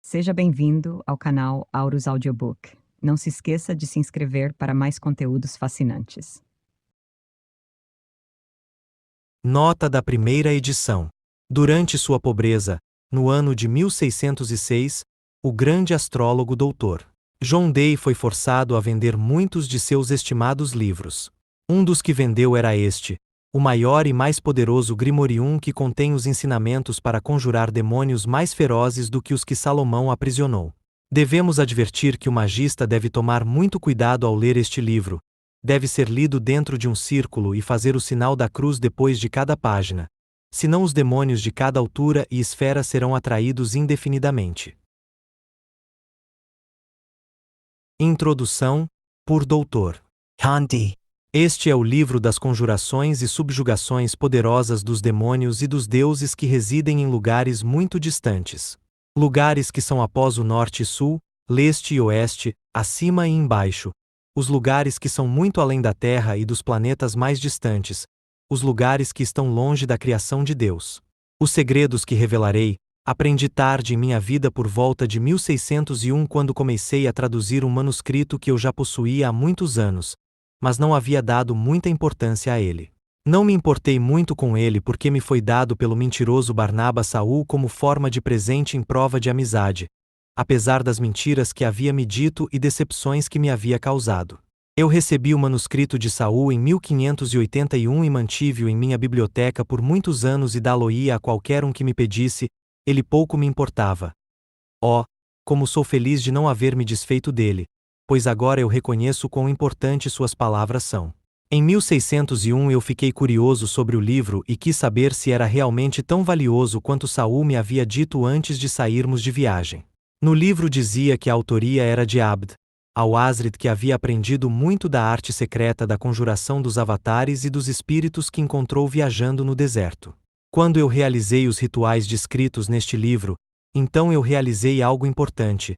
Seja bem-vindo ao canal Aurus Audiobook. Não se esqueça de se inscrever para mais conteúdos fascinantes. Nota da primeira edição. Durante sua pobreza, no ano de 1606, o grande astrólogo Dr. John Dee foi forçado a vender muitos de seus estimados livros. Um dos que vendeu era este, o maior e mais poderoso Grimorium, que contém os ensinamentos para conjurar demônios mais ferozes do que os que Salomão aprisionou. Devemos advertir que o magista deve tomar muito cuidado ao ler este livro. Deve ser lido dentro de um círculo e fazer o sinal da cruz depois de cada página. Senão os demônios de cada altura e esfera serão atraídos indefinidamente. Introdução, por Dr. John Dee. Este é o livro das conjurações e subjugações poderosas dos demônios e dos deuses que residem em lugares muito distantes. Lugares que são após o norte e sul, leste e oeste, acima e embaixo. Os lugares que são muito além da Terra e dos planetas mais distantes. Os lugares que estão longe da criação de Deus. Os segredos que revelarei, aprendi tarde em minha vida por volta de 1601, quando comecei a traduzir um manuscrito que eu já possuía há muitos anos, mas não havia dado muita importância a ele. Não me importei muito com ele porque me foi dado pelo mentiroso Barnaba Saul como forma de presente em prova de amizade, apesar das mentiras que havia me dito e decepções que me havia causado. Eu recebi o manuscrito de Saul em 1581 e mantive-o em minha biblioteca por muitos anos e dá-lo-ia a qualquer um que me pedisse, ele pouco me importava. Oh, como sou feliz de não haver me desfeito dele, pois agora eu reconheço quão importantes suas palavras são. Em 1601 eu fiquei curioso sobre o livro e quis saber se era realmente tão valioso quanto Saul me havia dito antes de sairmos de viagem. No livro dizia que a autoria era de Abd al-Azrid, que havia aprendido muito da arte secreta da conjuração dos avatares e dos espíritos que encontrou viajando no deserto. Quando eu realizei os rituais descritos neste livro, então eu realizei algo importante,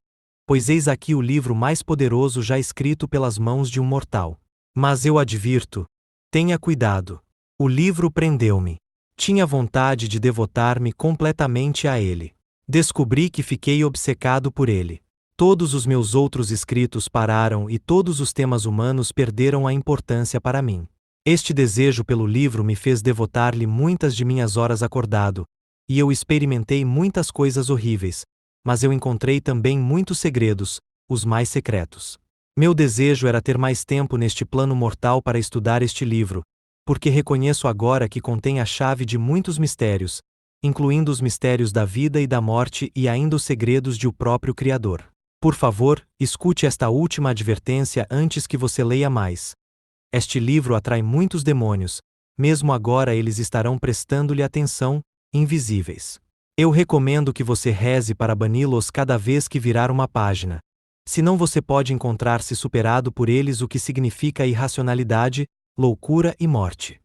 pois eis aqui o livro mais poderoso já escrito pelas mãos de um mortal. Mas eu advirto, tenha cuidado. O livro prendeu-me. Tinha vontade de devotar-me completamente a ele. Descobri que fiquei obcecado por ele. Todos os meus outros escritos pararam e todos os temas humanos perderam a importância para mim. Este desejo pelo livro me fez devotar-lhe muitas de minhas horas acordado, e eu experimentei muitas coisas horríveis, mas eu encontrei também muitos segredos, os mais secretos. Meu desejo era ter mais tempo neste plano mortal para estudar este livro, porque reconheço agora que contém a chave de muitos mistérios, incluindo os mistérios da vida e da morte e ainda os segredos de o próprio Criador. Por favor, escute esta última advertência antes que você leia mais. Este livro atrai muitos demônios, mesmo agora eles estarão prestando-lhe atenção, invisíveis. Eu recomendo que você reze para bani-los cada vez que virar uma página. Senão você pode encontrar-se superado por eles, o que significa irracionalidade, loucura e morte.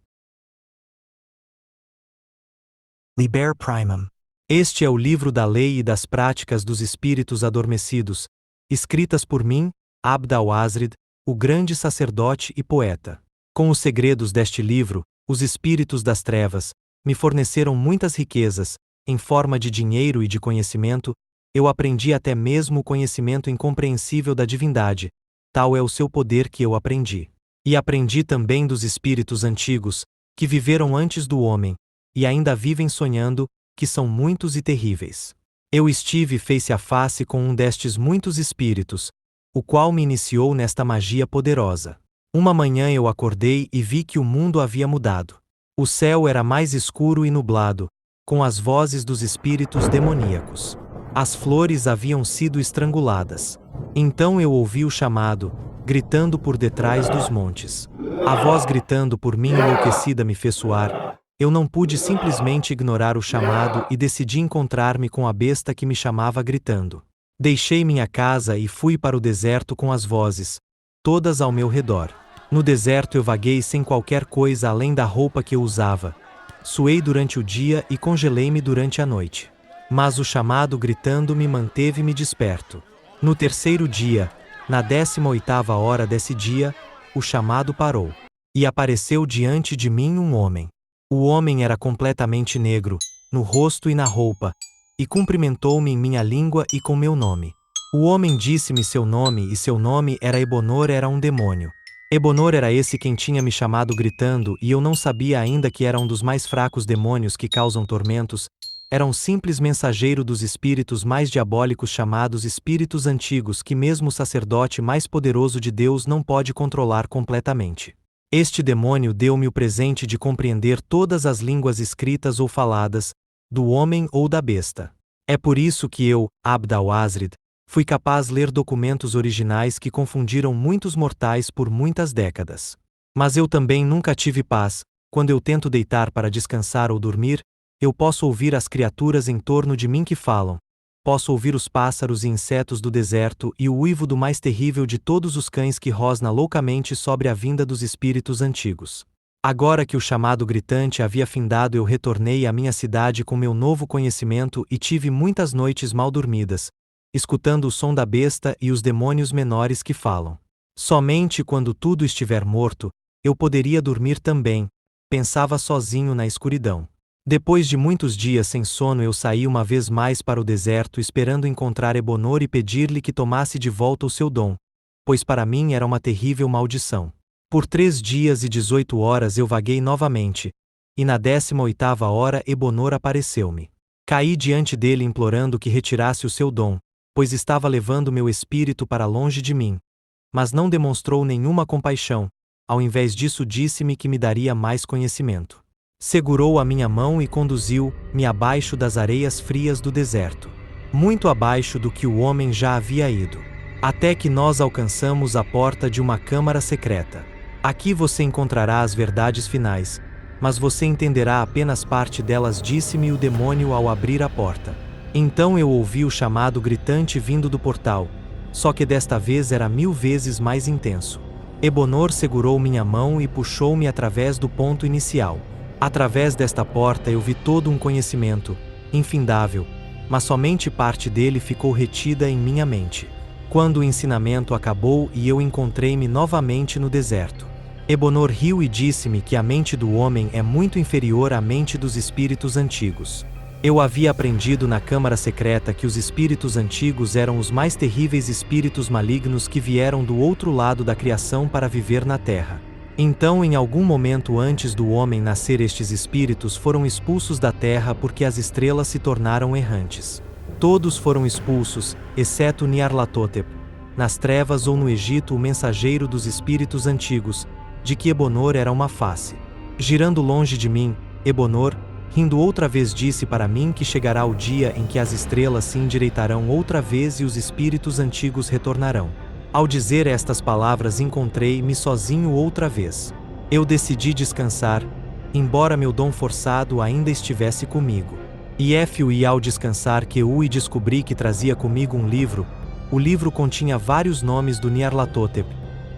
Liber Primum. Este é o livro da lei e das práticas dos espíritos adormecidos, escritas por mim, Abd al-Azrid, o grande sacerdote e poeta. Com os segredos deste livro, os espíritos das trevas me forneceram muitas riquezas, em forma de dinheiro e de conhecimento. Eu aprendi até mesmo o conhecimento incompreensível da divindade, tal é o seu poder que eu aprendi. E aprendi também dos espíritos antigos, que viveram antes do homem, e ainda vivem sonhando, que são muitos e terríveis. Eu estive face a face com um destes muitos espíritos, o qual me iniciou nesta magia poderosa. Uma manhã eu acordei e vi que o mundo havia mudado. O céu era mais escuro e nublado, com as vozes dos espíritos demoníacos. As flores haviam sido estranguladas. Então eu ouvi o chamado, gritando por detrás dos montes. A voz gritando por mim enlouquecida me fez suar. Eu não pude simplesmente ignorar o chamado e decidi encontrar-me com a besta que me chamava gritando. Deixei minha casa e fui para o deserto com as vozes, todas ao meu redor. No deserto eu vaguei sem qualquer coisa além da roupa que eu usava. Suei durante o dia e congelei-me durante a noite. Mas o chamado gritando me manteve-me desperto. No terceiro dia, na 18ª hora desse dia, o chamado parou. E apareceu diante de mim um homem. O homem era completamente negro, no rosto e na roupa, e cumprimentou-me em minha língua e com meu nome. O homem disse-me seu nome, e seu nome era Ebonor, era um demônio. Ebonor era esse quem tinha me chamado gritando, e eu não sabia ainda que era um dos mais fracos demônios que causam tormentos. Era um simples mensageiro dos espíritos mais diabólicos chamados espíritos antigos que mesmo o sacerdote mais poderoso de Deus não pode controlar completamente. Este demônio deu-me o presente de compreender todas as línguas escritas ou faladas, do homem ou da besta. É por isso que eu, Abd al-Azrid, fui capaz de ler documentos originais que confundiram muitos mortais por muitas décadas. Mas eu também nunca tive paz. Quando eu tento deitar para descansar ou dormir, eu posso ouvir as criaturas em torno de mim que falam. Posso ouvir os pássaros e insetos do deserto e o uivo do mais terrível de todos os cães que rosna loucamente sobre a vinda dos espíritos antigos. Agora que o chamado gritante havia findado, eu retornei à minha cidade com meu novo conhecimento e tive muitas noites mal dormidas, escutando o som da besta e os demônios menores que falam. Somente quando tudo estiver morto, eu poderia dormir também, pensava sozinho na escuridão. Depois de muitos dias sem sono, eu saí uma vez mais para o deserto esperando encontrar Ebonor e pedir-lhe que tomasse de volta o seu dom, pois para mim era uma terrível maldição. Por 3 dias e 18 horas eu vaguei novamente, e na 18ª hora Ebonor apareceu-me. Caí diante dele implorando que retirasse o seu dom, pois estava levando meu espírito para longe de mim. Mas não demonstrou nenhuma compaixão, ao invés disso disse-me que me daria mais conhecimento. Segurou a minha mão e conduziu-me abaixo das areias frias do deserto, muito abaixo do que o homem já havia ido, até que nós alcançamos a porta de uma câmara secreta. Aqui você encontrará as verdades finais, mas você entenderá apenas parte delas, disse-me o demônio ao abrir a porta. Então eu ouvi o chamado gritante vindo do portal, só que desta vez era 1000 vezes mais intenso. Ebonor segurou minha mão e puxou-me através do ponto inicial. Através desta porta eu vi todo um conhecimento, infindável, mas somente parte dele ficou retida em minha mente. Quando o ensinamento acabou e eu encontrei-me novamente no deserto, Ebonor riu e disse-me que a mente do homem é muito inferior à mente dos espíritos antigos. Eu havia aprendido na câmara secreta que os espíritos antigos eram os mais terríveis espíritos malignos que vieram do outro lado da criação para viver na terra. Então, em algum momento antes do homem nascer, estes espíritos foram expulsos da terra porque as estrelas se tornaram errantes. Todos foram expulsos, exceto Nyarlathotep, nas trevas ou no Egito, o mensageiro dos espíritos antigos, de que Ebonor era uma face. Girando longe de mim, Ebonor, rindo outra vez, disse para mim que chegará o dia em que as estrelas se endireitarão outra vez e os espíritos antigos retornarão. Ao dizer estas palavras, encontrei-me sozinho outra vez. Eu decidi descansar, embora meu dom forçado ainda estivesse comigo. E fui ao descansar que eu descobri que trazia comigo um livro. O livro continha vários nomes do Nyarlathotep,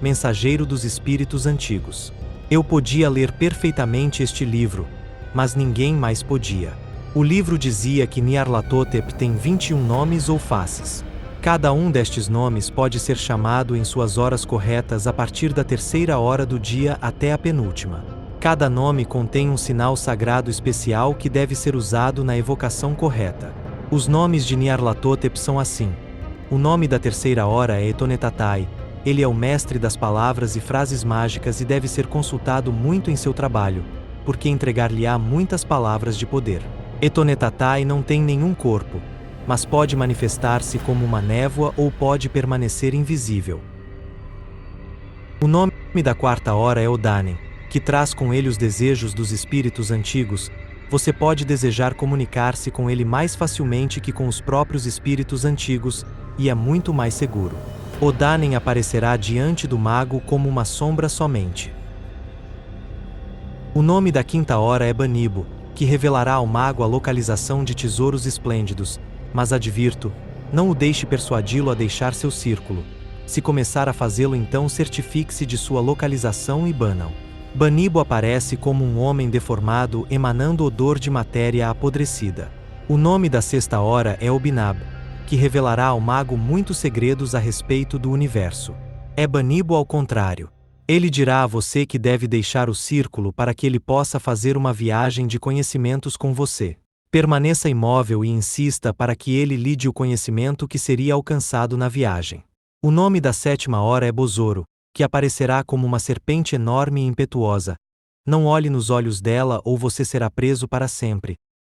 mensageiro dos espíritos antigos. Eu podia ler perfeitamente este livro, mas ninguém mais podia. O livro dizia que Nyarlathotep tem 21 nomes ou faces. Cada um destes nomes pode ser chamado em suas horas corretas a partir da 3ª hora do dia até a penúltima. Cada nome contém um sinal sagrado especial que deve ser usado na evocação correta. Os nomes de Nyarlathotep são assim. O nome da 3ª hora é Etonetatai. Ele é o mestre das palavras e frases mágicas e deve ser consultado muito em seu trabalho, porque entregar-lhe-á muitas palavras de poder. Etonetatai não tem nenhum corpo, mas pode manifestar-se como uma névoa ou pode permanecer invisível. O nome da 4ª hora é Odanen, que traz com ele os desejos dos espíritos antigos. Você pode desejar comunicar-se com ele mais facilmente que com os próprios espíritos antigos, e é muito mais seguro. Odanen aparecerá diante do mago como uma sombra somente. O nome da 5ª hora é Banibo, que revelará ao mago a localização de tesouros esplêndidos, mas advirto, não o deixe persuadi-lo a deixar seu círculo. Se começar a fazê-lo, então certifique-se de sua localização e bana-o. Banibo aparece como um homem deformado emanando odor de matéria apodrecida. O nome da 6ª hora é Obinab, que revelará ao mago muitos segredos a respeito do universo. É Banibo ao contrário. Ele dirá a você que deve deixar o círculo para que ele possa fazer uma viagem de conhecimentos com você. Permaneça imóvel e insista para que ele lhe dê o conhecimento que seria alcançado na viagem. O nome da 7ª hora é Bozoro, que aparecerá como uma serpente enorme e impetuosa. Não olhe nos olhos dela ou você será preso para sempre,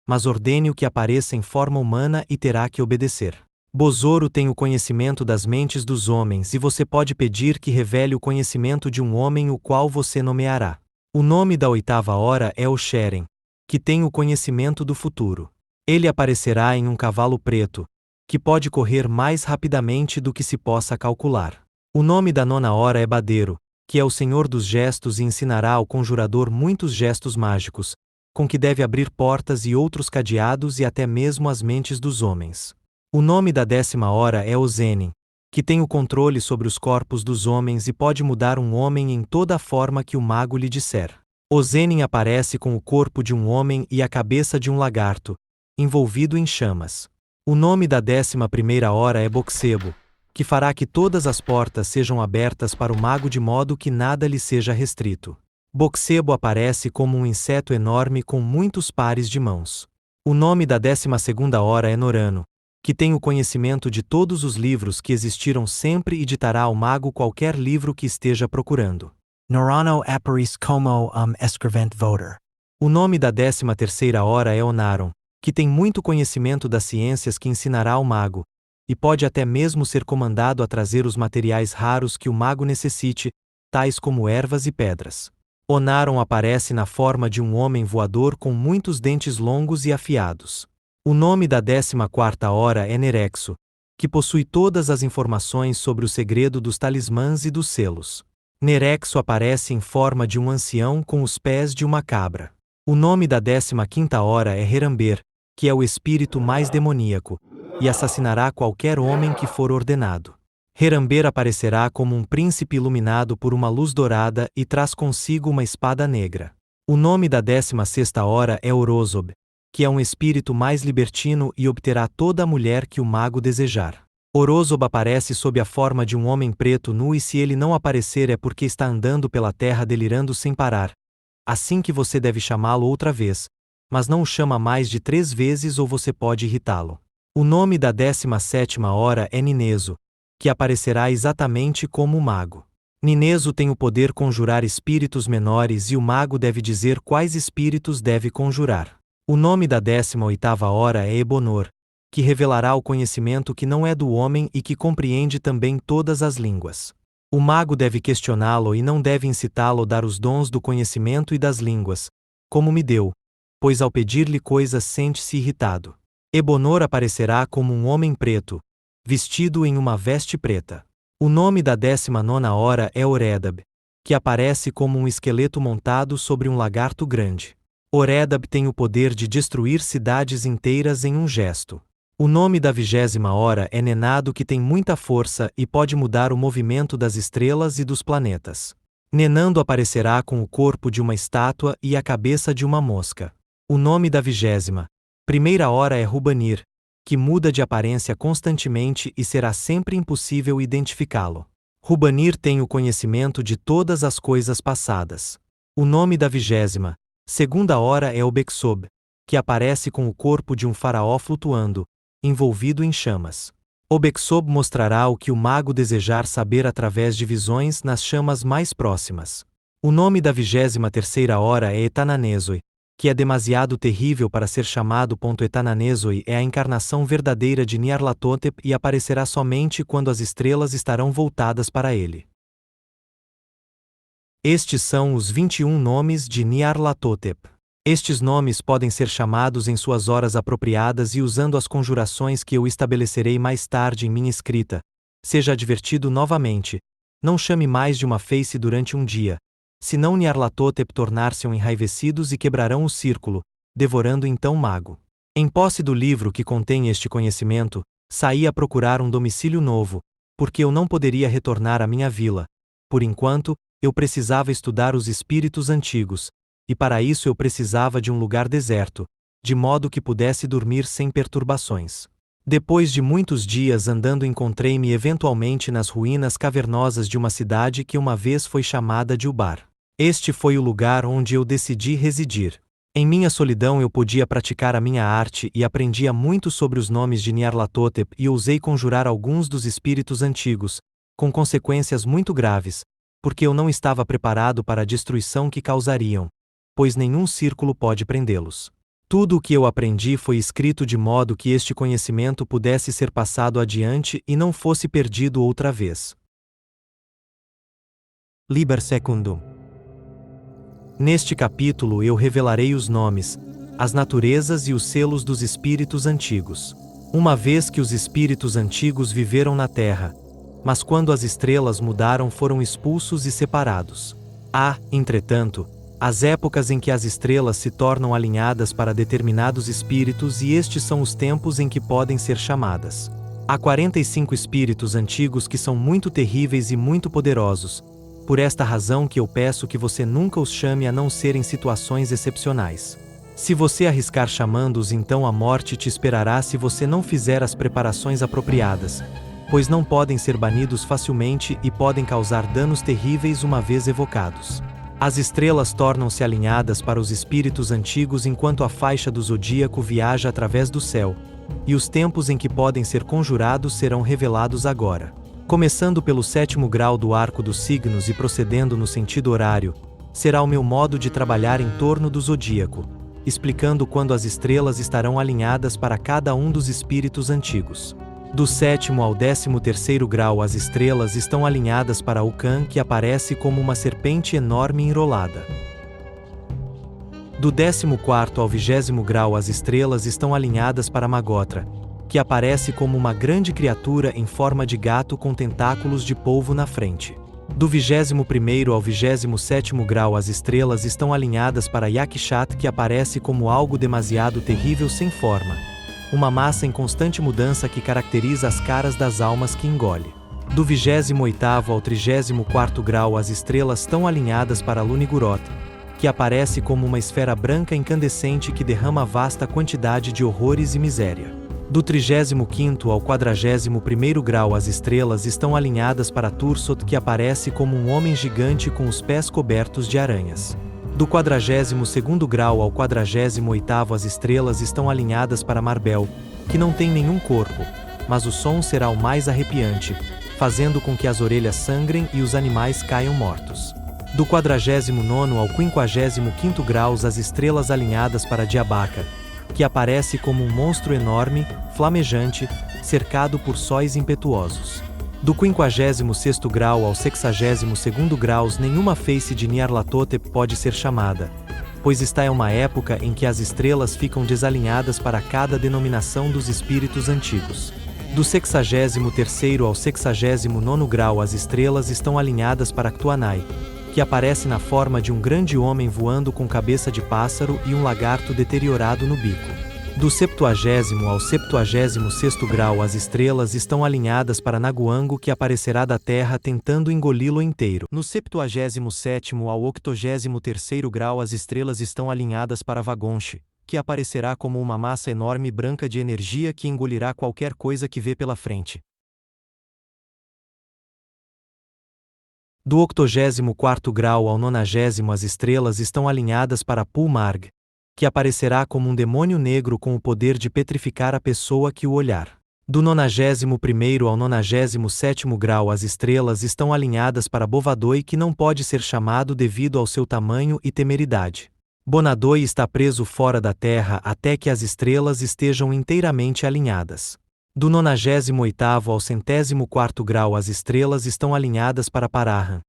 mas ordene-o que apareça em forma humana e terá que obedecer. Bozoro tem o conhecimento das mentes dos homens e você pode pedir que revele o conhecimento de um homem o qual você nomeará. O nome da 8ª hora é Osheren, que tem o conhecimento do futuro. Ele aparecerá em um cavalo preto, que pode correr mais rapidamente do que se possa calcular. O nome da 9ª hora é Badeiro, que é o senhor dos gestos e ensinará ao conjurador muitos gestos mágicos, com que deve abrir portas e outros cadeados e até mesmo as mentes dos homens. O nome da 10ª hora é Ozenin, que tem o controle sobre os corpos dos homens e pode mudar um homem em toda a forma que o mago lhe disser. Ozenin aparece com o corpo de um homem e a cabeça de um lagarto, envolvido em chamas. O nome da 11ª hora é Boxebo, que fará que todas as portas sejam abertas para o mago de modo que nada lhe seja restrito. Boxebo aparece como um inseto enorme com muitos pares de mãos. O nome da 12ª hora é Norano, que tem o conhecimento de todos os livros que existiram sempre e ditará ao mago qualquer livro que esteja procurando. Norano aparece como escrevente voter. O nome da 13ª hora é Onaron, que tem muito conhecimento das ciências que ensinará ao mago, e pode até mesmo ser comandado a trazer os materiais raros que o mago necessite, tais como ervas e pedras. Onaron aparece na forma de um homem voador com muitos dentes longos e afiados. O nome da 14ª hora é Nerexo, que possui todas as informações sobre o segredo dos talismãs e dos selos. Nerexo aparece em forma de um ancião com os pés de uma cabra. O nome da 15ª hora é Heramber, que é o espírito mais demoníaco, e assassinará qualquer homem que for ordenado. Heramber aparecerá como um príncipe iluminado por uma luz dourada e traz consigo uma espada negra. O nome da 16ª hora é Orozob, que é um espírito mais libertino e obterá toda a mulher que o mago desejar. Orozob aparece sob a forma de um homem preto nu e se ele não aparecer é porque está andando pela terra delirando sem parar. Assim que você deve chamá-lo outra vez, mas não o chama mais de 3 vezes ou você pode irritá-lo. O nome da 17ª hora é Nineso, que aparecerá exatamente como o mago. Nineso tem o poder conjurar espíritos menores e o mago deve dizer quais espíritos deve conjurar. O nome da 18ª hora é Ebonor, que revelará o conhecimento que não é do homem e que compreende também todas as línguas. O mago deve questioná-lo e não deve incitá-lo a dar os dons do conhecimento e das línguas, como me deu, pois ao pedir-lhe coisas sente-se irritado. Ebonor aparecerá como um homem preto, vestido em uma veste preta. O nome da 19ª hora é Oredab, que aparece como um esqueleto montado sobre um lagarto grande. Oredab tem o poder de destruir cidades inteiras em um gesto. O nome da 20ª hora é Nenado, que tem muita força e pode mudar o movimento das estrelas e dos planetas. Nenando aparecerá com o corpo de uma estátua e a cabeça de uma mosca. O nome da 21ª hora é Rubanir, que muda de aparência constantemente e será sempre impossível identificá-lo. Rubanir tem o conhecimento de todas as coisas passadas. O nome da 22ª hora é Obexob, que aparece com o corpo de um faraó flutuando, envolvido em chamas. Obexob mostrará o que o mago desejar saber através de visões nas chamas mais próximas. O nome da 23ª hora é Etananezoi, que é demasiado terrível para ser chamado. Etananezoi é a encarnação verdadeira de Nyarlathotep e aparecerá somente quando as estrelas estarão voltadas para ele. Estes são os 21 nomes de Nyarlathotep. Estes nomes podem ser chamados em suas horas apropriadas e usando as conjurações que eu estabelecerei mais tarde em minha escrita. Seja advertido novamente: não chame mais de uma face durante um dia, senão Nyarlathotep tornar-se-ão enraivecidos e quebrarão o círculo, devorando então o mago. Em posse do livro que contém este conhecimento, saí a procurar um domicílio novo, porque eu não poderia retornar à minha vila. Por enquanto, eu precisava estudar os espíritos antigos, e para isso eu precisava de um lugar deserto, de modo que pudesse dormir sem perturbações. Depois de muitos dias andando, encontrei-me eventualmente nas ruínas cavernosas de uma cidade que uma vez foi chamada de Ubar. Este foi o lugar onde eu decidi residir. Em minha solidão eu podia praticar a minha arte e aprendia muito sobre os nomes de Nyarlathotep e ousei conjurar alguns dos espíritos antigos, com consequências muito graves, porque eu não estava preparado para a destruição que causariam, pois nenhum círculo pode prendê-los. Tudo o que eu aprendi foi escrito de modo que este conhecimento pudesse ser passado adiante e não fosse perdido outra vez. Liber Secundum. Neste capítulo eu revelarei os nomes, as naturezas e os selos dos espíritos antigos. Uma vez que os espíritos antigos viveram na Terra, mas quando as estrelas mudaram foram expulsos e separados. Há, entretanto, as épocas em que as estrelas se tornam alinhadas para determinados espíritos e estes são os tempos em que podem ser chamadas. Há 45 espíritos antigos que são muito terríveis e muito poderosos, por esta razão que eu peço que você nunca os chame a não ser em situações excepcionais. Se você arriscar chamando-os, então a morte te esperará se você não fizer as preparações apropriadas, pois não podem ser banidos facilmente e podem causar danos terríveis uma vez evocados. As estrelas tornam-se alinhadas para os espíritos antigos enquanto a faixa do zodíaco viaja através do céu, e os tempos em que podem ser conjurados serão revelados agora. Começando pelo 7º grau do arco dos signos e procedendo no sentido horário, será o meu modo de trabalhar em torno do zodíaco, explicando quando as estrelas estarão alinhadas para cada um dos espíritos antigos. Do 7º ao 13º grau as estrelas estão alinhadas para Ucan, que aparece como uma serpente enorme enrolada. Do 14º ao 20º grau as estrelas estão alinhadas para Magotra, que aparece como uma grande criatura em forma de gato com tentáculos de polvo na frente. Do 21º ao 27º grau as estrelas estão alinhadas para Yakshat, que aparece como algo demasiado terrível sem forma, uma massa em constante mudança que caracteriza as caras das almas que engole. Do 28º ao 34º grau as estrelas estão alinhadas para Lunigurot, que aparece como uma esfera branca incandescente que derrama vasta quantidade de horrores e miséria. Do 35º ao 41º grau as estrelas estão alinhadas para Tursot, que aparece como um homem gigante com os pés cobertos de aranhas. Do 42º grau ao 48º as estrelas estão alinhadas para Marbel, que não tem nenhum corpo, mas o som será o mais arrepiante, fazendo com que as orelhas sangrem e os animais caiam mortos. Do 49º ao 55º graus as estrelas alinhadas para Diabaca, que aparece como um monstro enorme, flamejante, cercado por sóis impetuosos. Do 56º grau ao 62º graus nenhuma face de Nyarlathotep pode ser chamada, pois esta é uma época em que as estrelas ficam desalinhadas para cada denominação dos espíritos antigos. Do 63º ao 69º grau as estrelas estão alinhadas para Ctuanai, que aparece na forma de um grande homem voando com cabeça de pássaro e um lagarto deteriorado no bico. Do 70º ao 76º grau as estrelas estão alinhadas para Naguango, que aparecerá da terra tentando engoli-lo inteiro. No 77º ao 83º grau as estrelas estão alinhadas para Vagonche, que aparecerá como uma massa enorme branca de energia que engolirá qualquer coisa que vê pela frente. Do 84º grau ao 90º as estrelas estão alinhadas para Pulmarg, que aparecerá como um demônio negro com o poder de petrificar a pessoa que o olhar. Do 91º ao 97º grau as estrelas estão alinhadas para Bovadoi, que não pode ser chamado devido ao seu tamanho e temeridade. Bonadoi está preso fora da Terra até que as estrelas estejam inteiramente alinhadas. Do 98º ao 104º grau as estrelas estão alinhadas para Parahan,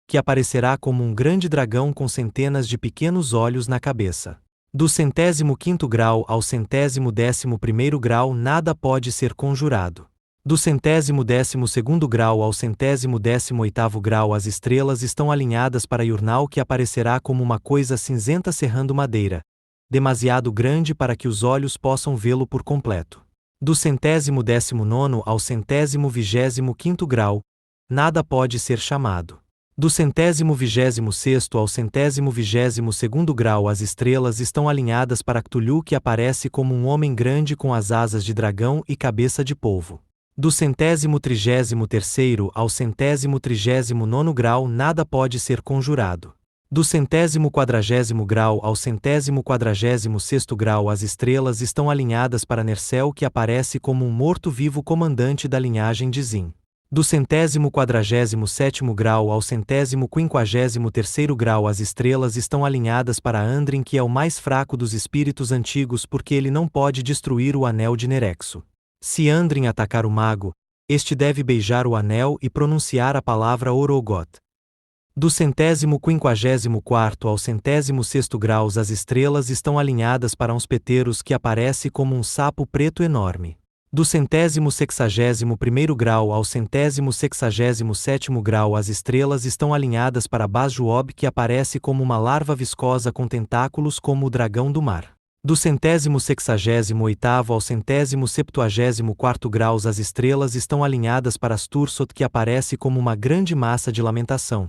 que aparecerá como um grande dragão com centenas de pequenos olhos na cabeça. Do 105º grau ao 111º grau nada pode ser conjurado. Do 112º grau ao 118º grau as estrelas estão alinhadas para Yurnal, que aparecerá como uma coisa cinzenta serrando madeira, demasiado grande para que os olhos possam vê-lo por completo. Do 119º ao 125º grau, nada pode ser chamado. Do 126º ao 122º grau as estrelas estão alinhadas para Cthulhu, que aparece como um homem grande com as asas de dragão e cabeça de polvo. Do 133º ao 139º grau nada pode ser conjurado. Do 140º grau ao 146º grau as estrelas estão alinhadas para Nersel, que aparece como um morto-vivo comandante da linhagem de Zin. Do 147º grau ao 153º grau as estrelas estão alinhadas para Andrin, que é o mais fraco dos espíritos antigos porque ele não pode destruir o anel de Nerexo. Se Andrin atacar o mago, este deve beijar o anel e pronunciar a palavra Orogot. Do 154º ao 106º graus as estrelas estão alinhadas para uns peteiros, que aparece como um sapo preto enorme. Do 161º grau ao 167º grau as estrelas estão alinhadas para Basjuob, que aparece como uma larva viscosa com tentáculos como o dragão do mar. Do 168º ao 174º graus as estrelas estão alinhadas para Astursot, que aparece como uma grande massa de lamentação,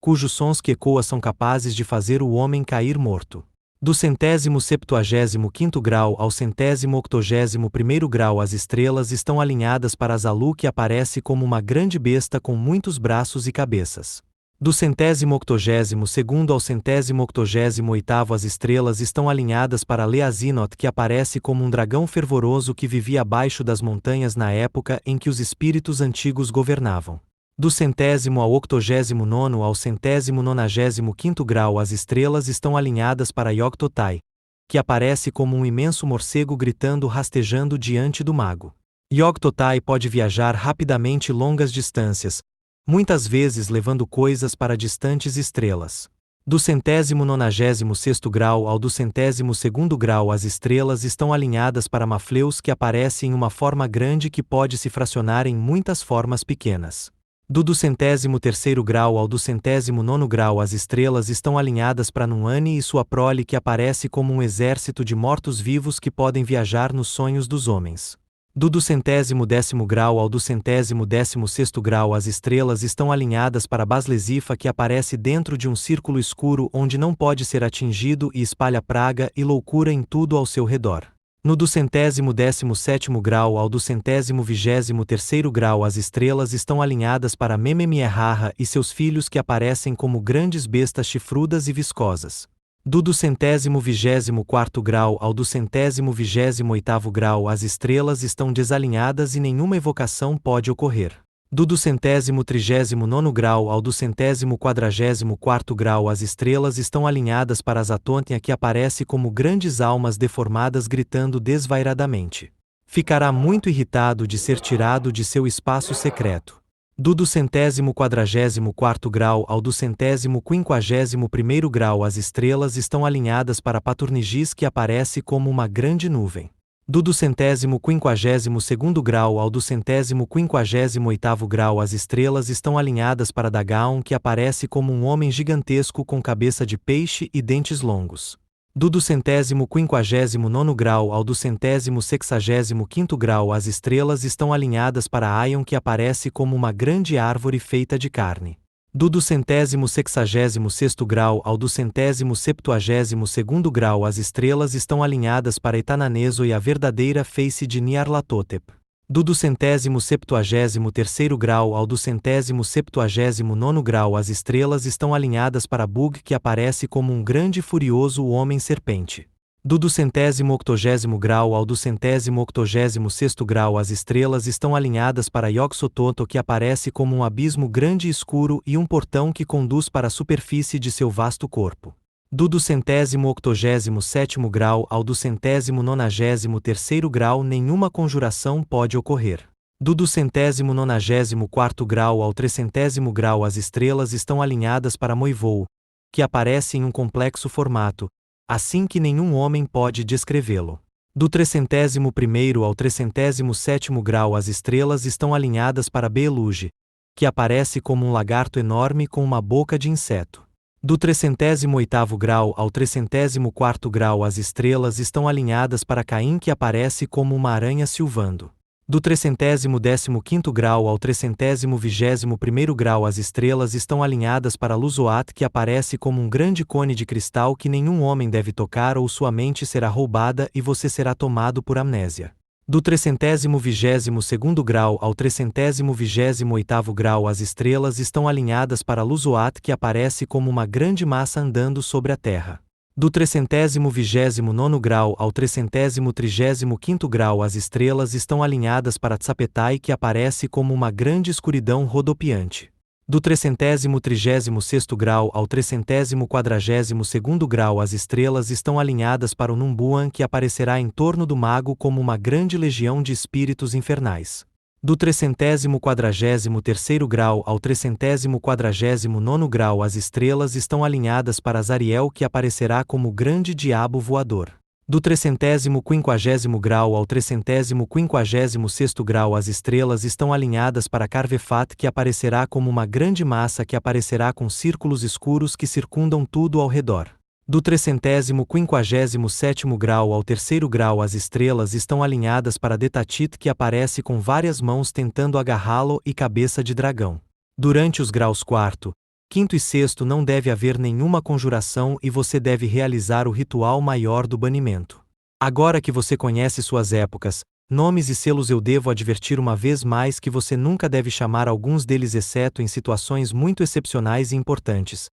cujos sons que ecoam são capazes de fazer o homem cair morto. Do 175º grau ao 181º grau as estrelas estão alinhadas para Azalu, que aparece como uma grande besta com muitos braços e cabeças. Do 182º ao 188º as estrelas estão alinhadas para Leazinot, que aparece como um dragão fervoroso que vivia abaixo das montanhas na época em que os espíritos antigos governavam. Do 100º ao 89º ao 195º grau as estrelas estão alinhadas para Yog-Totai, que aparece como um imenso morcego gritando rastejando diante do mago. Yog-Totai pode viajar rapidamente longas distâncias, muitas vezes levando coisas para distantes estrelas. Do 196º grau ao 202º grau as estrelas estão alinhadas para Mafleus, que aparece em uma forma grande que pode se fracionar em muitas formas pequenas. Do 203º grau ao 209º grau as estrelas estão alinhadas para Nuane e sua prole, que aparece como um exército de mortos-vivos que podem viajar nos sonhos dos homens. Do 210º grau ao 216º grau as estrelas estão alinhadas para Baslesifa, que aparece dentro de um círculo escuro onde não pode ser atingido e espalha praga e loucura em tudo ao seu redor. No 217º grau ao 223º grau as estrelas estão alinhadas para Mememierraha e seus filhos, que aparecem como grandes bestas chifrudas e viscosas. Do 224º grau ao 228º grau as estrelas estão desalinhadas e nenhuma evocação pode ocorrer. Do 239º grau ao 244º grau as estrelas estão alinhadas para Zatontia, que aparece como grandes almas deformadas gritando desvairadamente. Ficará muito irritado de ser tirado de seu espaço secreto. Do 244º grau ao 251º grau as estrelas estão alinhadas para Paturnigis, que aparece como uma grande nuvem. Do 252º grau ao 258º grau as estrelas estão alinhadas para Dagaon, que aparece como um homem gigantesco com cabeça de peixe e dentes longos. Do 259º grau ao 265º grau as estrelas estão alinhadas para Aion, que aparece como uma grande árvore feita de carne. Do 266º grau ao 272º grau as estrelas estão alinhadas para Etananeso e a verdadeira face de Nyarlathotep. Do 273º grau ao 279º grau as estrelas estão alinhadas para Bug, que aparece como um grande e furioso homem-serpente. Do 280º grau ao 286º grau as estrelas estão alinhadas para Yog-Sothoth, que aparece como um abismo grande e escuro e um portão que conduz para a superfície de seu vasto corpo. Do 287º grau ao 293º grau nenhuma conjuração pode ocorrer. Do 294º grau ao 300º grau as estrelas estão alinhadas para Moivou, que aparece em um complexo formato, assim que nenhum homem pode descrevê-lo. Do 301º ao 307º grau as estrelas estão alinhadas para Beluge, que aparece como um lagarto enorme com uma boca de inseto. Do 308º grau ao 304º grau as estrelas estão alinhadas para Caim, que aparece como uma aranha silvando. Do 315º grau ao 321º grau as estrelas estão alinhadas para Luzoat, que aparece como um grande cone de cristal que nenhum homem deve tocar ou sua mente será roubada e você será tomado por amnésia. Do 322º grau ao 328º grau as estrelas estão alinhadas para Luzoat, que aparece como uma grande massa andando sobre a Terra. Do 329º grau ao 335º grau as estrelas estão alinhadas para Tsapetai, que aparece como uma grande escuridão rodopiante. Do 336º grau ao 342º grau as estrelas estão alinhadas para o Numbuan, que aparecerá em torno do mago como uma grande legião de espíritos infernais. Do 343º grau ao 349º grau as estrelas estão alinhadas para Zariel, que aparecerá como grande diabo voador. Do 350º grau ao 356º grau as estrelas estão alinhadas para Carvefat, que aparecerá como uma grande massa que aparecerá com círculos escuros que circundam tudo ao redor. Do 357º grau ao 3º grau as estrelas estão alinhadas para Detatit, que aparece com várias mãos tentando agarrá-lo e cabeça de dragão. Durante os graus 4º, 5º e 6º não deve haver nenhuma conjuração e você deve realizar o ritual maior do banimento. Agora que você conhece suas épocas, nomes e selos, eu devo advertir uma vez mais que você nunca deve chamar alguns deles exceto em situações muito excepcionais e importantes.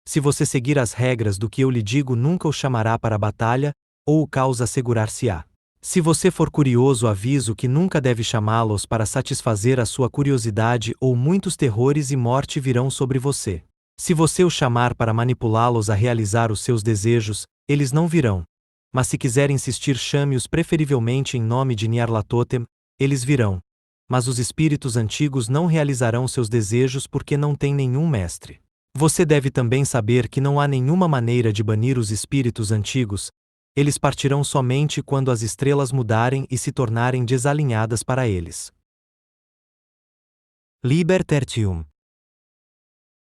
Se você seguir as regras do que eu lhe digo, nunca o chamará para a batalha, ou o caos assegurar-se-á. Se você for curioso, aviso que nunca deve chamá-los para satisfazer a sua curiosidade, ou muitos terrores e morte virão sobre você. Se você o chamar para manipulá-los a realizar os seus desejos, eles não virão. Mas se quiser insistir, chame-os preferivelmente em nome de Nyarlathotep, eles virão. Mas os espíritos antigos não realizarão seus desejos porque não têm nenhum mestre. Você deve também saber que não há nenhuma maneira de banir os espíritos antigos. Eles partirão somente quando as estrelas mudarem e se tornarem desalinhadas para eles. Liber Tertium.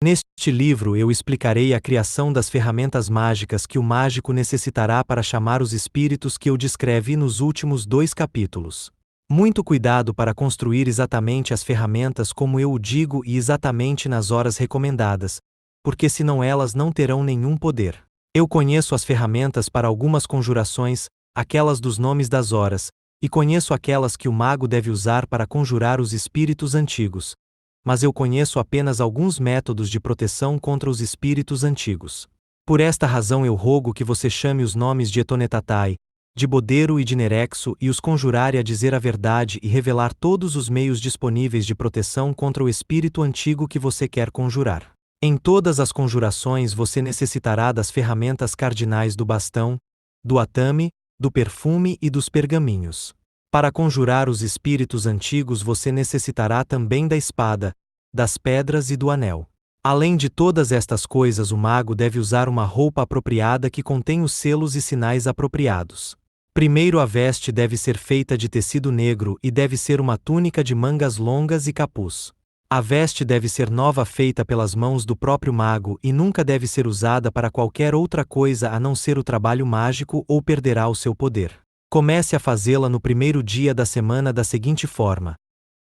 Neste livro eu explicarei a criação das ferramentas mágicas que o mágico necessitará para chamar os espíritos que eu descrevi nos últimos 2 capítulos. Muito cuidado para construir exatamente as ferramentas como eu o digo e exatamente nas horas recomendadas, porque senão elas não terão nenhum poder. Eu conheço as ferramentas para algumas conjurações, aquelas dos nomes das horas, e conheço aquelas que o mago deve usar para conjurar os espíritos antigos. Mas eu conheço apenas alguns métodos de proteção contra os espíritos antigos. Por esta razão eu rogo que você chame os nomes de Etonetatai, de Bodero e de Nerexo e os conjurare a dizer a verdade e revelar todos os meios disponíveis de proteção contra o espírito antigo que você quer conjurar. Em todas as conjurações você necessitará das ferramentas cardinais do bastão, do atame, do perfume e dos pergaminhos. Para conjurar os espíritos antigos você necessitará também da espada, das pedras e do anel. Além de todas estas coisas, o mago deve usar uma roupa apropriada que contém os selos e sinais apropriados. Primeiro, a veste deve ser feita de tecido negro e deve ser uma túnica de mangas longas e capuz. A veste deve ser nova, feita pelas mãos do próprio mago e nunca deve ser usada para qualquer outra coisa a não ser o trabalho mágico ou perderá o seu poder. Comece a fazê-la no primeiro dia da semana da seguinte forma.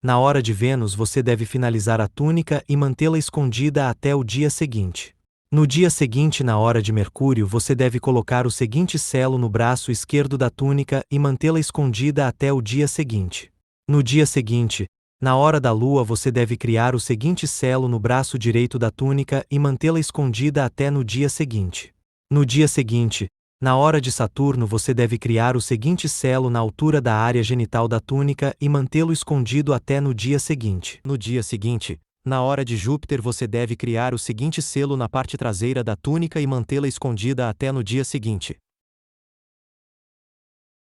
Na hora de Vênus você deve finalizar a túnica e mantê-la escondida até o dia seguinte. No dia seguinte, na hora de Mercúrio, você deve colocar o seguinte selo no braço esquerdo da túnica e mantê-la escondida até o dia seguinte. No dia seguinte, na hora da Lua, você deve criar o seguinte selo no braço direito da túnica e mantê-la escondida até no dia seguinte. No dia seguinte, na hora de Saturno, você deve criar o seguinte selo na altura da área genital da túnica e mantê-lo escondido até no dia seguinte. No dia seguinte, na hora de Júpiter, você deve criar o seguinte selo na parte traseira da túnica e mantê-la escondida até no dia seguinte.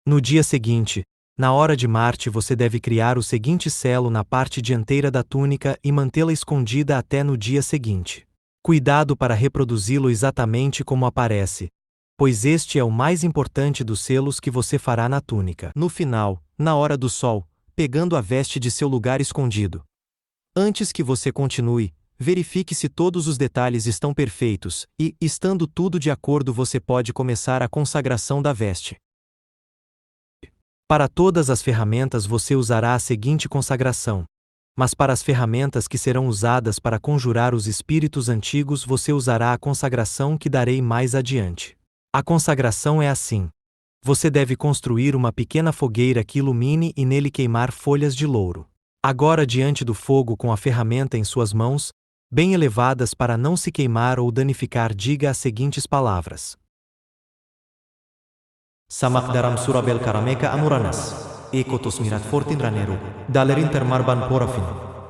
No dia seguinte, na hora de Marte, você deve criar o seguinte selo na parte dianteira da túnica e mantê-la escondida até no dia seguinte. Cuidado para reproduzi-lo exatamente como aparece, pois este é o mais importante dos selos que você fará na túnica. No final, na hora do Sol, pegando a veste de seu lugar escondido. Antes que você continue, verifique se todos os detalhes estão perfeitos e, estando tudo de acordo, você pode começar a consagração da veste. Para todas as ferramentas você usará a seguinte consagração. Mas para as ferramentas que serão usadas para conjurar os espíritos antigos você usará a consagração que darei mais adiante. A consagração é assim. Você deve construir uma pequena fogueira que ilumine e nele queimar folhas de louro. Agora, diante do fogo com a ferramenta em suas mãos, bem elevadas para não se queimar ou danificar, diga as seguintes palavras. Samak daram surabel karameka amuranas. Ekotos mirat fortin raneru. Dalerin termarban porafin.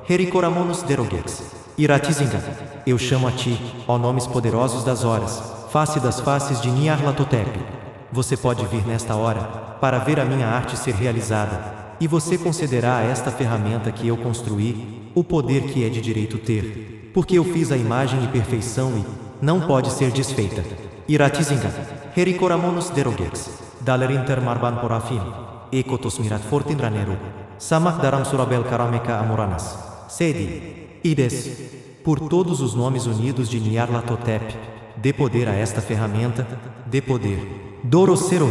Herikoramonos derogex. Iratizinga. Eu chamo a ti, ó nomes poderosos das horas, face das faces de Nyarlathotep. Você pode vir nesta hora, para ver a minha arte ser realizada, e você concederá a esta ferramenta que eu construí, o poder que é de direito ter. Porque eu fiz a imagem e perfeição e não pode ser desfeita. Iratizinga. Herikoramonos derogex. Dalerin termarban porafin. Ekotos mirat fortin raneru. Samak daram surabel karameka amuranas. Sedi. Ides. Por todos os nomes unidos de Nyarlathotep, dê poder a esta ferramenta, dê poder. Dorosero.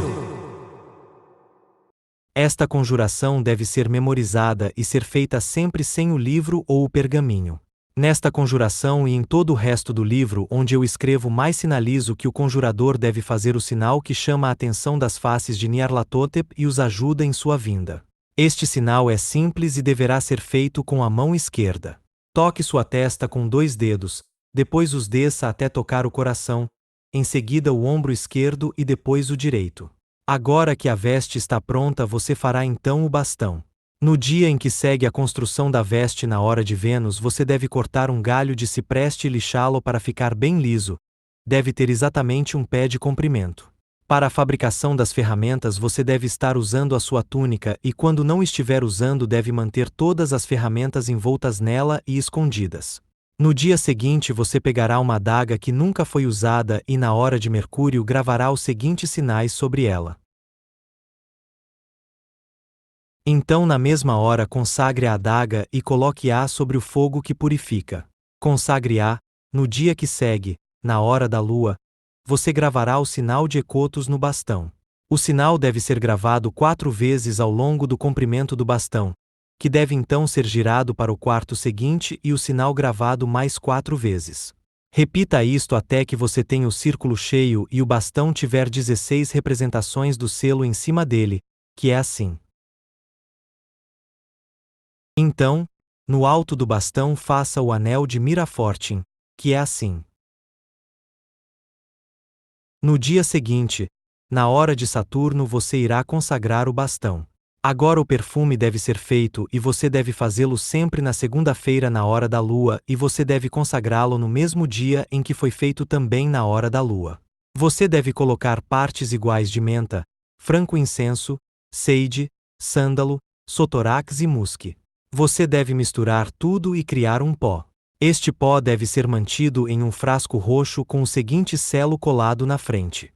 Esta conjuração deve ser memorizada e ser feita sempre sem o livro ou o pergaminho. Nesta conjuração e em todo o resto do livro onde eu escrevo mais sinalizo que o conjurador deve fazer o sinal que chama a atenção das faces de Nyarlathotep e os ajuda em sua vinda. Este sinal é simples e deverá ser feito com a mão esquerda. Toque sua testa com 2 dedos, depois os desça até tocar o coração, em seguida o ombro esquerdo e depois o direito. Agora que a veste está pronta, você fará então o bastão. No dia em que segue a construção da veste na hora de Vênus, você deve cortar um galho de cipreste e lixá-lo para ficar bem liso. Deve ter exatamente um pé de comprimento. Para a fabricação das ferramentas você deve estar usando a sua túnica e quando não estiver usando deve manter todas as ferramentas envoltas nela e escondidas. No dia seguinte você pegará uma adaga que nunca foi usada e na hora de Mercúrio gravará os seguintes sinais sobre ela. Então na mesma hora consagre a adaga e coloque-a sobre o fogo que purifica. Consagre-a, no dia que segue, na hora da lua, você gravará o sinal de Ekotos no bastão. O sinal deve ser gravado 4 vezes ao longo do comprimento do bastão, que deve então ser girado para o quarto seguinte e o sinal gravado mais 4 vezes. Repita isto até que você tenha o círculo cheio e o bastão tiver 16 representações do selo em cima dele, que é assim. Então, no alto do bastão faça o anel de Mirafortin, que é assim. No dia seguinte, na hora de Saturno você irá consagrar o bastão. Agora o perfume deve ser feito e você deve fazê-lo sempre na segunda-feira na hora da lua e você deve consagrá-lo no mesmo dia em que foi feito também na hora da lua. Você deve colocar partes iguais de menta, franco-incenso, seide, sândalo, sotorax e musque. Você deve misturar tudo e criar um pó. Este pó deve ser mantido em um frasco roxo com o seguinte selo colado na frente.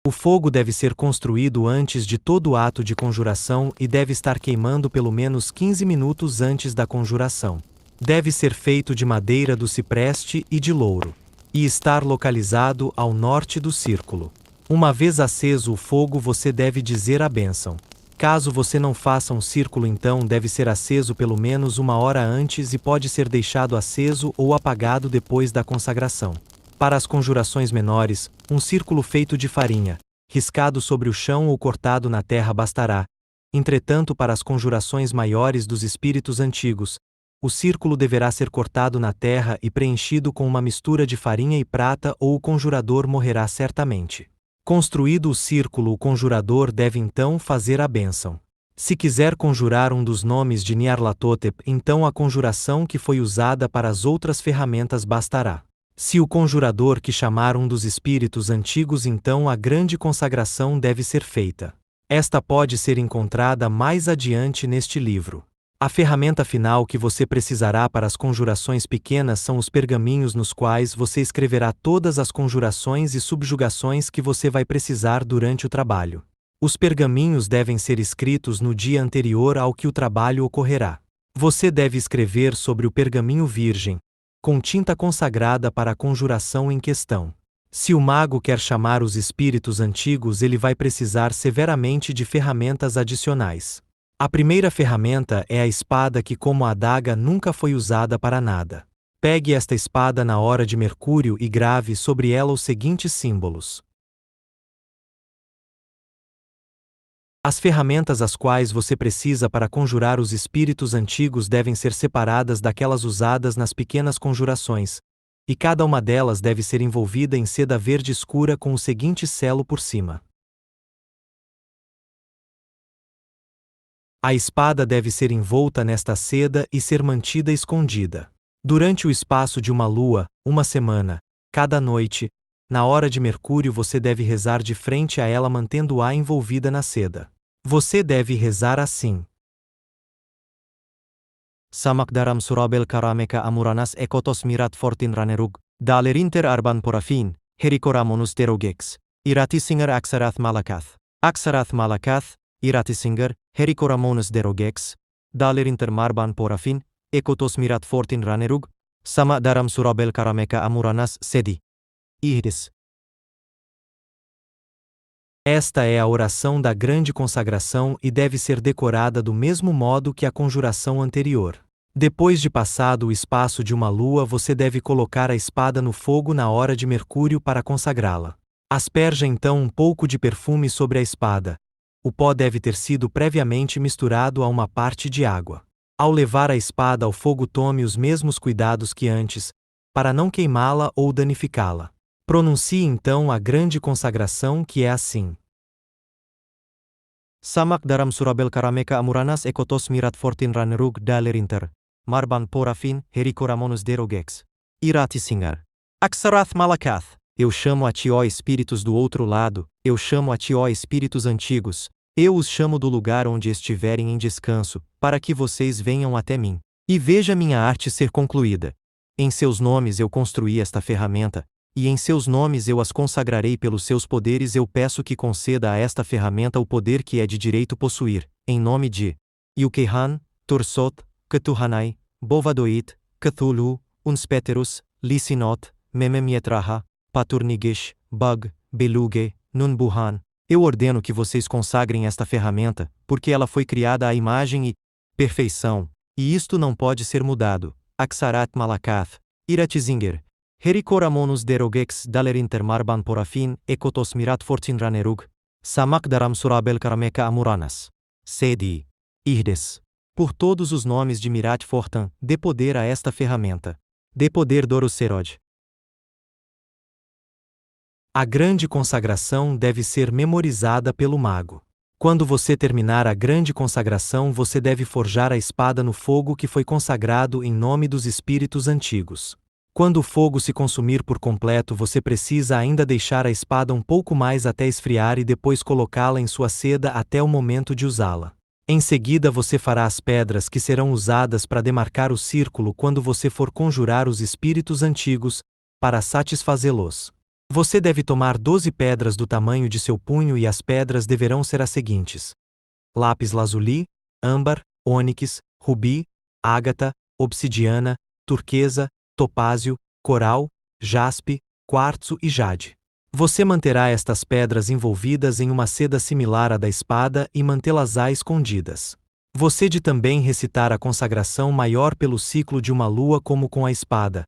O fogo deve ser construído antes de todo o ato de conjuração e deve estar queimando pelo menos 15 minutos antes da conjuração. Deve ser feito de madeira do cipreste e de louro. E estar localizado ao norte do círculo. Uma vez aceso o fogo você deve dizer a bênção. Caso você não faça um círculo então deve ser aceso pelo menos 1 hora antes e pode ser deixado aceso ou apagado depois da consagração. Para as conjurações menores, um círculo feito de farinha, riscado sobre o chão ou cortado na terra bastará. Entretanto, para as conjurações maiores dos espíritos antigos, o círculo deverá ser cortado na terra e preenchido com uma mistura de farinha e prata ou o conjurador morrerá certamente. Construído o círculo, o conjurador deve então fazer a bênção. Se quiser conjurar um dos nomes de Nyarlathotep, então a conjuração que foi usada para as outras ferramentas bastará. Se o conjurador que chamar um dos espíritos antigos, então a grande consagração deve ser feita. Esta pode ser encontrada mais adiante neste livro. A ferramenta final que você precisará para as conjurações pequenas são os pergaminhos nos quais você escreverá todas as conjurações e subjugações que você vai precisar durante o trabalho. Os pergaminhos devem ser escritos no dia anterior ao que o trabalho ocorrerá. Você deve escrever sobre o pergaminho virgem, com tinta consagrada para a conjuração em questão. Se o mago quer chamar os espíritos antigos, ele vai precisar severamente de ferramentas adicionais. A primeira ferramenta é a espada que, como a adaga, nunca foi usada para nada. Pegue esta espada na hora de Mercúrio e grave sobre ela os seguintes símbolos. As ferramentas às quais você precisa para conjurar os espíritos antigos devem ser separadas daquelas usadas nas pequenas conjurações, e cada uma delas deve ser envolvida em seda verde escura com o seguinte selo por cima. A espada deve ser envolta nesta seda e ser mantida escondida. Durante o espaço de uma lua, uma semana, cada noite, na hora de Mercúrio você deve rezar de frente a ela mantendo-a envolvida na seda. Você deve rezar assim. Samak daram surabel karameka amuranas ekotos mirat fortin ranerug, dalerinter arban porafin, herikoramonus derogex, iratissinger aksarath malakath, iratissinger, herikoramonus derogex, dalerinter marban porafin, ekotos mirat fortin ranerug, sama daram surabel karameka amuranas sedi. Ihdes. Esta é a oração da grande consagração e deve ser decorada do mesmo modo que a conjuração anterior. Depois de passado o espaço de uma lua, você deve colocar a espada no fogo na hora de Mercúrio para consagrá-la. Asperja então um pouco de perfume sobre a espada. O pó deve ter sido previamente misturado a uma parte de água. Ao levar a espada ao fogo, tome os mesmos cuidados que antes, para não queimá-la ou danificá-la. Pronuncie então a grande consagração, que é assim. Samak daram surabel karameka amuranas ekotos mirat fortin ranerug dalerinter, marban porafin, herikoramonus derogex. Iratissinger. Aksarath malakath. Eu chamo a ti, ó espíritos do outro lado, eu chamo a ti, ó espíritos antigos, eu os chamo do lugar onde estiverem em descanso, para que vocês venham até mim. E veja minha arte ser concluída. Em seus nomes eu construí esta ferramenta, e em seus nomes eu as consagrarei pelos seus poderes. Eu peço que conceda a esta ferramenta o poder que é de direito possuir, em nome de Yukehan, Tursot, Ketuhanai, Bovadoit, Cthulhu, Unspeterus, Lisinot, Mememietraha, Paturnigesh, Bug, Beluge, Nunbuhan. Eu ordeno que vocês consagrem esta ferramenta, porque ela foi criada à imagem e perfeição, e isto não pode ser mudado. Aksarat Malakath, Iratizinger. Herikoramonus derogex dalerinter marban porafin, ekotos mirat fortin ranerug, samak daram surabel karameka amuranas. Sedi. Irdes. Por todos os nomes de Mirat Fortan, dê poder a esta ferramenta. Dê poder Doroserod. A grande consagração deve ser memorizada pelo mago. Quando você terminar a grande consagração, você deve forjar a espada no fogo que foi consagrado em nome dos espíritos antigos. Quando o fogo se consumir por completo, você precisa ainda deixar a espada um pouco mais até esfriar e depois colocá-la em sua seda até o momento de usá-la. Em seguida você fará as pedras que serão usadas para demarcar o círculo quando você for conjurar os espíritos antigos, para satisfazê-los. Você deve tomar 12 pedras do tamanho de seu punho e as pedras deverão ser as seguintes: lápis lazuli, âmbar, ônix, rubi, ágata, obsidiana, turquesa, topázio, coral, jaspe, quartzo e jade. Você manterá estas pedras envolvidas em uma seda similar à da espada e mantê-las-á escondidas. Você de também recitar a consagração maior pelo ciclo de uma lua como com a espada,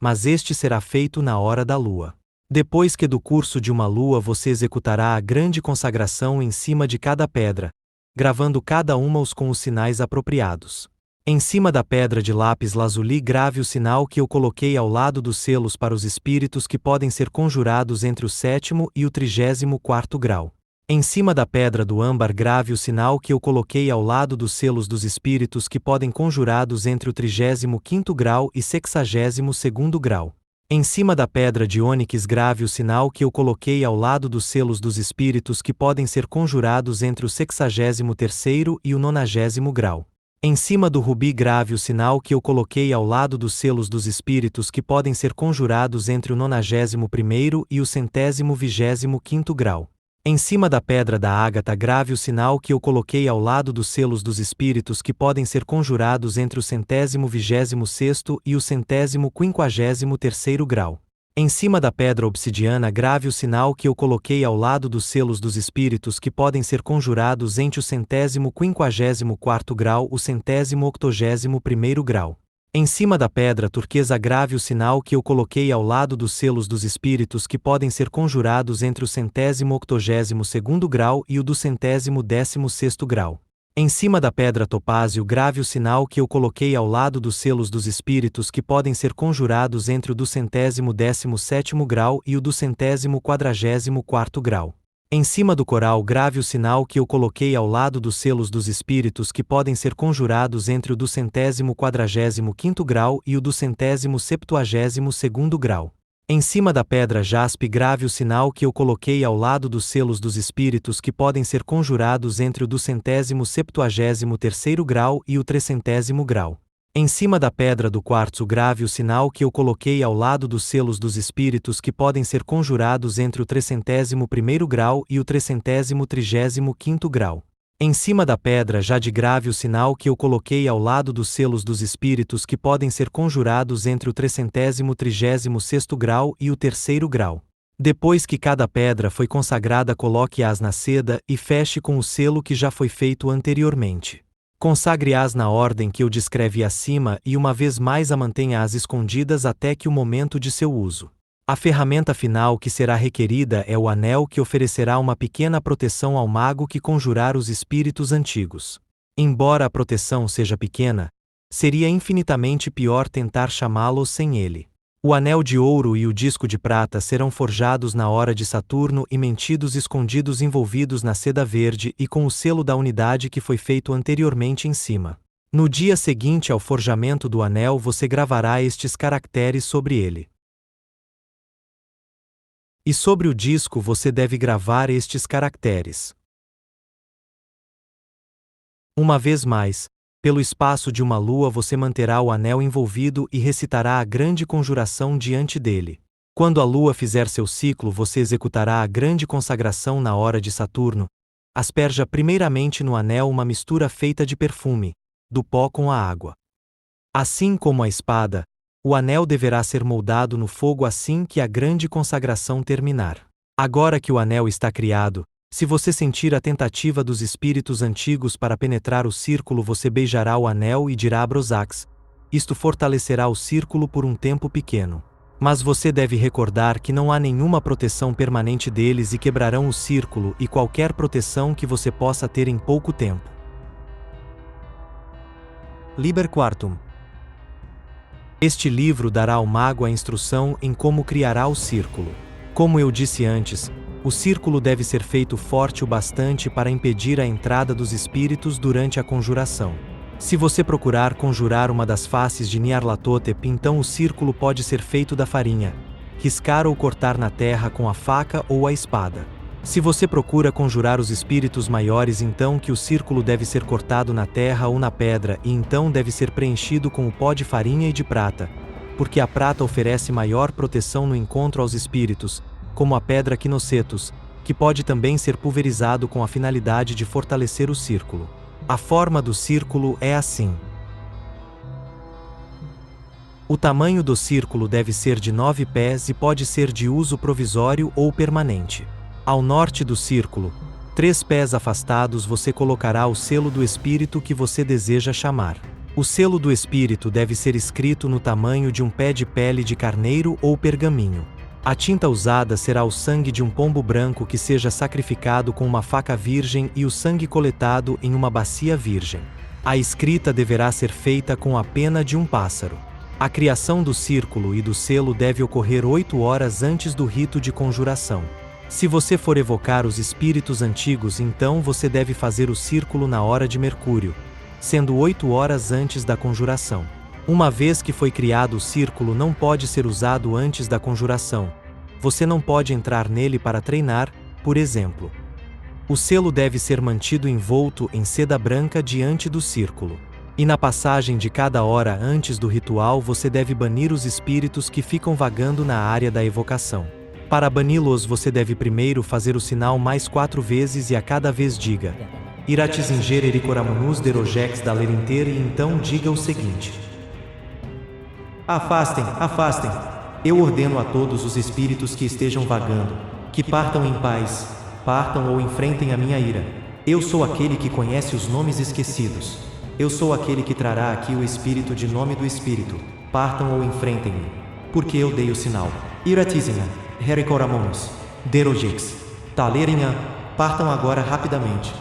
mas este será feito na hora da lua. Depois que do curso de uma lua você executará a grande consagração em cima de cada pedra, gravando cada uma com os sinais apropriados. Em cima da pedra de lápis lazuli grave o sinal que eu coloquei ao lado dos selos para os espíritos que podem ser conjurados entre o 7º e o 34º grau. Em cima da pedra do âmbar grave o sinal que eu coloquei ao lado dos selos dos espíritos que podem conjurados entre o 35º grau e 62º grau. Em cima da pedra de ônix grave o sinal que eu coloquei ao lado dos selos dos espíritos que podem ser conjurados entre o 63º e o 90º grau. Em cima do rubi grave o sinal que eu coloquei ao lado dos selos dos espíritos que podem ser conjurados entre o 91º e o 125º grau. Em cima da pedra da ágata grave o sinal que eu coloquei ao lado dos selos dos espíritos que podem ser conjurados entre o 126º e o 153º grau. Em cima da pedra obsidiana grave o sinal que eu coloquei ao lado dos selos dos espíritos que podem ser conjurados entre o 154º grau e o 181º grau. Em cima da pedra turquesa grave o sinal que eu coloquei ao lado dos selos dos espíritos que podem ser conjurados entre o 182º grau e o do 116º grau. Em cima da pedra topázio grave o sinal que eu coloquei ao lado dos selos dos espíritos que podem ser conjurados entre o do 117º grau e o do 144º grau. Em cima do coral grave o sinal que eu coloquei ao lado dos selos dos espíritos que podem ser conjurados entre o do 145º grau e o do 172º grau. Em cima da pedra jaspe grave o sinal que eu coloquei ao lado dos selos dos espíritos que podem ser conjurados entre o do 173º grau e o 300º grau. Em cima da pedra do quartzo grave o sinal que eu coloquei ao lado dos selos dos espíritos que podem ser conjurados entre o 301º grau e o 335º grau. Em cima da pedra jade grave o sinal que eu coloquei ao lado dos selos dos espíritos que podem ser conjurados entre o 336º grau e o 3º grau. Depois que cada pedra foi consagrada coloque-as na seda e feche com o selo que já foi feito anteriormente. Consagre-as na ordem que eu descrevi acima e uma vez mais a mantenha-as escondidas até que o momento de seu uso. A ferramenta final que será requerida é o anel que oferecerá uma pequena proteção ao mago que conjurar os espíritos antigos. Embora a proteção seja pequena, seria infinitamente pior tentar chamá-los sem ele. O anel de ouro e o disco de prata serão forjados na hora de Saturno e mentidos escondidos envolvidos na seda verde e com o selo da unidade que foi feito anteriormente em cima. No dia seguinte ao forjamento do anel você gravará estes caracteres sobre ele. E sobre o disco você deve gravar estes caracteres. Uma vez mais, pelo espaço de uma lua você manterá o anel envolvido e recitará a grande conjuração diante dele. Quando a lua fizer seu ciclo você executará a grande consagração na hora de Saturno. Asperja primeiramente no anel uma mistura feita de perfume, do pó com a água. Assim como a espada, o anel deverá ser moldado no fogo assim que a grande consagração terminar. Agora que o anel está criado, se você sentir a tentativa dos espíritos antigos para penetrar o círculo você beijará o anel e dirá Brosax. Isto fortalecerá o círculo por um tempo pequeno. Mas você deve recordar que não há nenhuma proteção permanente deles e quebrarão o círculo e qualquer proteção que você possa ter em pouco tempo. Liber Quartum. Este livro dará ao mago a instrução em como criará o círculo. Como eu disse antes, o círculo deve ser feito forte o bastante para impedir a entrada dos espíritos durante a conjuração. Se você procurar conjurar uma das faces de Nyarlathotep, então o círculo pode ser feito da farinha, riscar ou cortar na terra com a faca ou a espada. Se você procura conjurar os espíritos maiores, então que o círculo deve ser cortado na terra ou na pedra e então deve ser preenchido com o pó de farinha e de prata, porque a prata oferece maior proteção no encontro aos espíritos, como a pedra quinocetus, que pode também ser pulverizado com a finalidade de fortalecer o círculo. A forma do círculo é assim. O tamanho do círculo deve ser de 9 pés e pode ser de uso provisório ou permanente. Ao norte do círculo, 3 pés afastados você colocará o selo do espírito que você deseja chamar. O selo do espírito deve ser escrito no tamanho de um pé de pele de carneiro ou pergaminho. A tinta usada será o sangue de um pombo branco que seja sacrificado com uma faca virgem e o sangue coletado em uma bacia virgem. A escrita deverá ser feita com a pena de um pássaro. A criação do círculo e do selo deve ocorrer 8 horas antes do rito de conjuração. Se você for evocar os espíritos antigos, então você deve fazer o círculo na hora de Mercúrio, sendo 8 horas antes da conjuração. Uma vez que foi criado o círculo, não pode ser usado antes da conjuração. Você não pode entrar nele para treinar, por exemplo. O selo deve ser mantido envolto em seda branca diante do círculo. E na passagem de cada hora antes do ritual você deve banir os espíritos que ficam vagando na área da evocação. Para bani-los você deve primeiro fazer o sinal mais 4 vezes e a cada vez diga Iratizinger Erikoramunus Derogex da Lerinter e então diga o seguinte: Afastem, afastem. Eu ordeno a todos os espíritos que estejam vagando, que partam em paz, partam ou enfrentem a minha ira. Eu sou aquele que conhece os nomes esquecidos. Eu sou aquele que trará aqui o Espírito de nome do Espírito. Partam ou enfrentem-me. Porque eu dei o sinal. Iratizinha, Herikoramonos, Derogix, Talerinha, partam agora rapidamente.